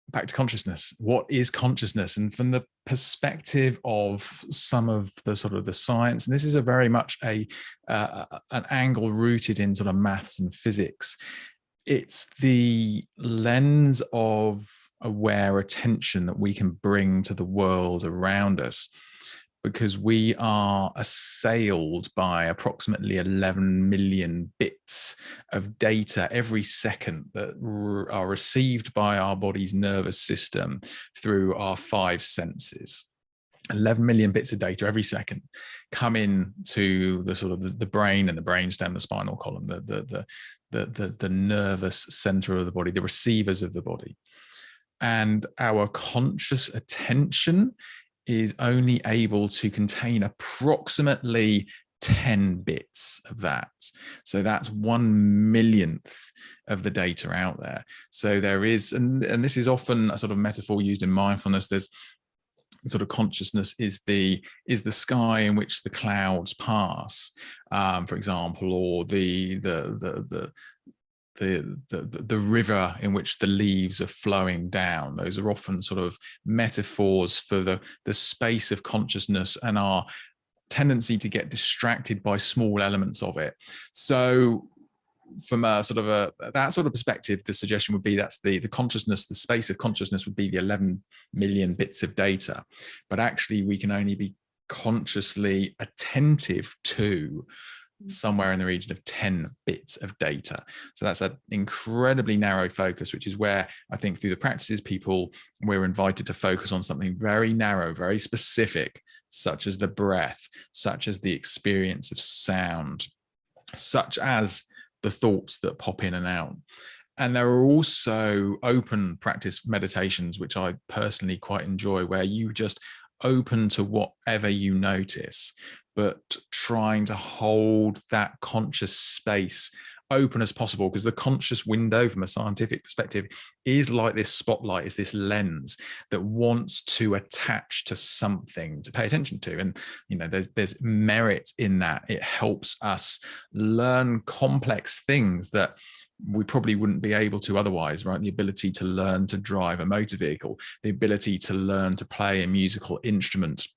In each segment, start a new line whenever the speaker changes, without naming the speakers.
back to consciousness. What is consciousness? And from the perspective of some of the sort of the science, and this is a very much an angle rooted in sort of maths and physics. It's the lens of aware attention that we can bring to the world around us, because we are assailed by approximately 11 million bits of data every second that are received by our body's nervous system through our 5 senses. 11 million bits of data every second come in to the sort of the brain and the brainstem, the spinal column, the nervous center of the body, the receivers of the body. And our conscious attention is only able to contain approximately 10 bits of that. So that's 1/1,000,000th of the data out there. So there is, and this is often a sort of metaphor used in mindfulness. There's sort of consciousness is the sky in which the clouds pass, for example, or the river in which the leaves are flowing down. Those are often sort of metaphors for the space of consciousness and our tendency to get distracted by small elements of it. So from a sort of that sort of perspective, the suggestion would be that's the consciousness, the space of consciousness would be the 11 million bits of data. But actually we can only be consciously attentive to somewhere in the region of 10 bits of data. So that's an incredibly narrow focus, which is where I think through the practices, we're invited to focus on something very narrow, very specific, such as the breath, such as the experience of sound, such as the thoughts that pop in and out. And there are also open practice meditations, which I personally quite enjoy, where you just open to whatever you notice, but trying to hold that conscious space open as possible, because the conscious window from a scientific perspective is like this spotlight, is this lens that wants to attach to something to pay attention to. And there's merit in that. It helps us learn complex things that we probably wouldn't be able to otherwise, right? The ability to learn to drive a motor vehicle, the ability to learn to play a musical instrument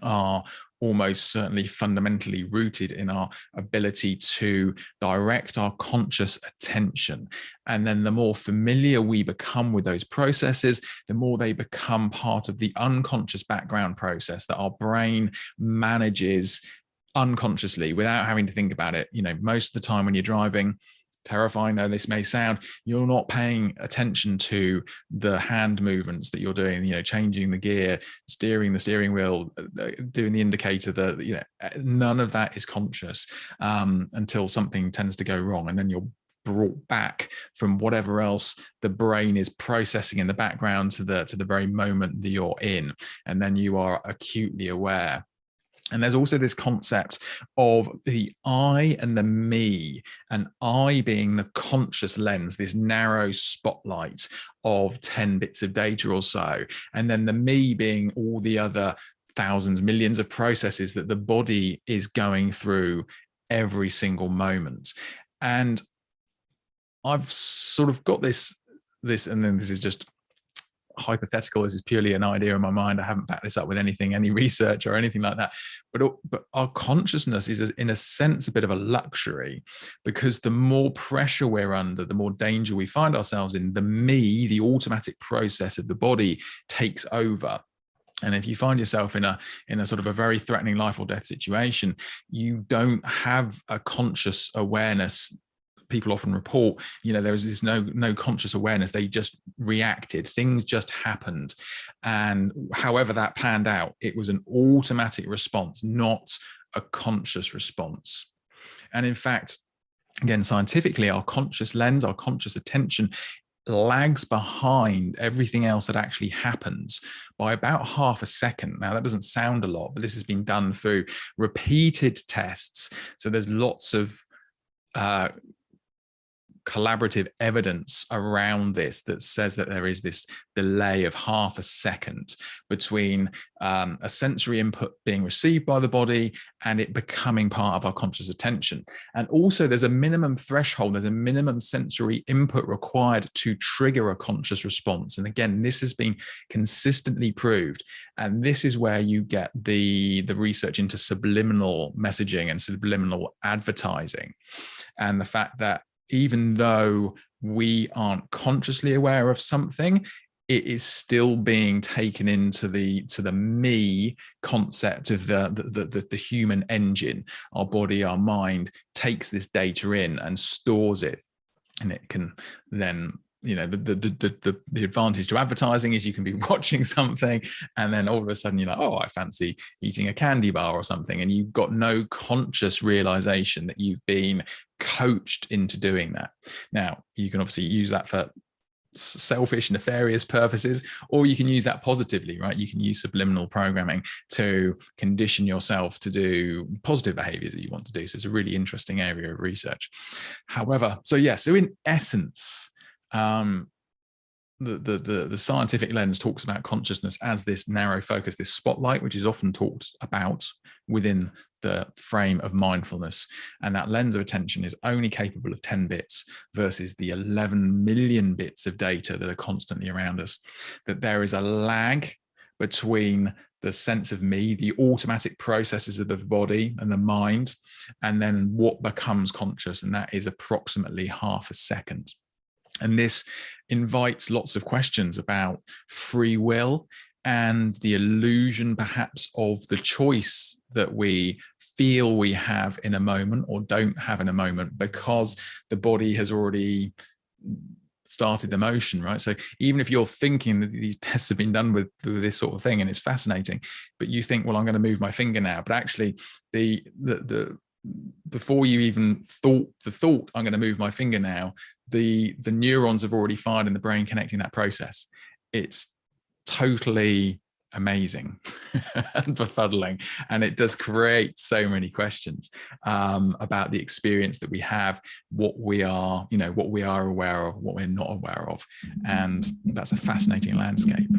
are almost certainly fundamentally rooted in our ability to direct our conscious attention. And then the more familiar we become with those processes, the more they become part of the unconscious background process that our brain manages unconsciously without having to think about it. Most of the time when you're driving, terrifying though this may sound, you're not paying attention to the hand movements that you're doing, changing the gear, steering the steering wheel, doing the indicator, none of that is conscious until something tends to go wrong. And then you're brought back from whatever else the brain is processing in the background to the very moment that you're in. And then you are acutely aware. And there's also this concept of the I and the me, and I being the conscious lens, this narrow spotlight of 10 bits of data or so, and then the me being all the other thousands, millions of processes that the body is going through every single moment. And I've sort of got this, and then this is just hypothetical. This is purely an idea in my mind. I haven't backed this up with anything, any research or anything like that. But our consciousness is, in a sense, a bit of a luxury, because the more pressure we're under, the more danger we find ourselves in, the me, the automatic process of the body, takes over. And if you find yourself in a sort of a very threatening life or death situation, you don't have a conscious awareness. People often report, there was this no conscious awareness. They just reacted. Things just happened. And however that panned out, it was an automatic response, not a conscious response. And in fact, again, scientifically, our conscious lens, our conscious attention lags behind everything else that actually happens by about half a second. Now, that doesn't sound a lot, but this has been done through repeated tests. So there's lots of collaborative evidence around this that says that there is this delay of half a second between a sensory input being received by the body and it becoming part of our conscious attention. And also there's a minimum threshold, there's a minimum sensory input required to trigger a conscious response. And again, this has been consistently proved. And this is where you get the research into subliminal messaging and subliminal advertising. And the fact that even though we aren't consciously aware of something, it is still being taken into the me concept of the human engine. Our body, our mind takes this data in and stores it, and it can then, you know, the advantage to advertising is you can be watching something and then all of a sudden you're like, oh, I fancy eating a candy bar or something, and you've got no conscious realization that you've been coached into doing that. Now, you can obviously use that for selfish, nefarious purposes, or you can use that positively, right? You can use subliminal programming to condition yourself to do positive behaviors that you want to do. So it's a really interesting area of research. However, so in essence, the scientific lens talks about consciousness as this narrow focus, this spotlight, which is often talked about within the frame of mindfulness. And that lens of attention is only capable of 10 bits versus the 11 million bits of data that are constantly around us. That there is a lag between the sense of me, the automatic processes of the body and the mind, and then what becomes conscious. And that is approximately half a second. And this invites lots of questions about free will and the illusion perhaps of the choice that we feel we have in a moment or don't have in a moment, because the body has already started the motion, right? So even if you're thinking that these tests have been done with this sort of thing, and it's fascinating, but you think, well, I'm going to move my finger now, but actually the before you even thought the thought, I'm going to move my finger now, the neurons have already fired in the brain connecting that process. It's totally amazing and befuddling, and it does create so many questions about the experience that we have, what we are aware of, what we're not aware of, and that's a fascinating landscape.